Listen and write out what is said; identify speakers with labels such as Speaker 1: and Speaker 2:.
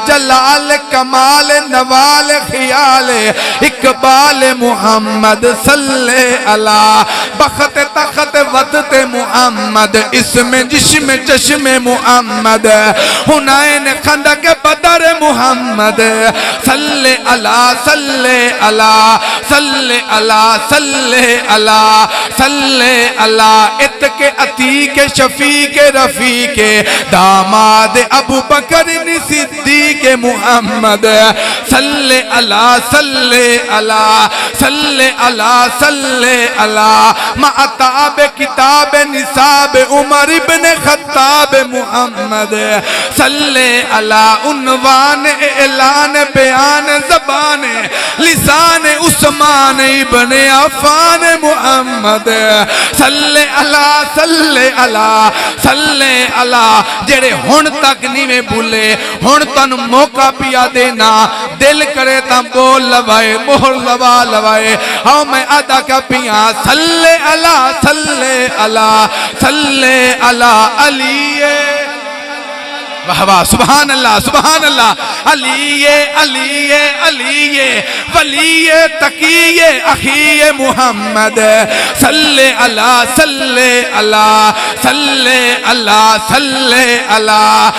Speaker 1: جلال کمال نوال خیال اقبال محمد صلی اللہ بخت تخت وقت محمد اسم جسم چشم محمد حنین خندق بدر محمد صلی اللہ صلی اللہ صلی اللہ صلی اللہ صلی اللہ اتق عتیق شفیق رفیق داماد ابو بکر صدیق محمد صلی اللہ صلی اللہ صلی اللہ صلی اللہ معتاب کتاب نصاب عمر ابن خطاب محمد صلی اللہ عنوان اعلان بیان زبان لسان عثمان ابن عفان محمد صلی اللہ صلی اللہ صلی اللہ جڑے ہن تک نہیں میں بھولے ہن تن موقع پیا دینا دل کرے تا بول لوائے مہر لوا لوائے ہاں میں ادا کا پیا صلی اللہ صلی اللہ صلی اللہ علی سبحان اللہ علی علی علی ولی تقی اخی محمد صلی اللہ صلی اللہ صلی اللہ صلی اللہ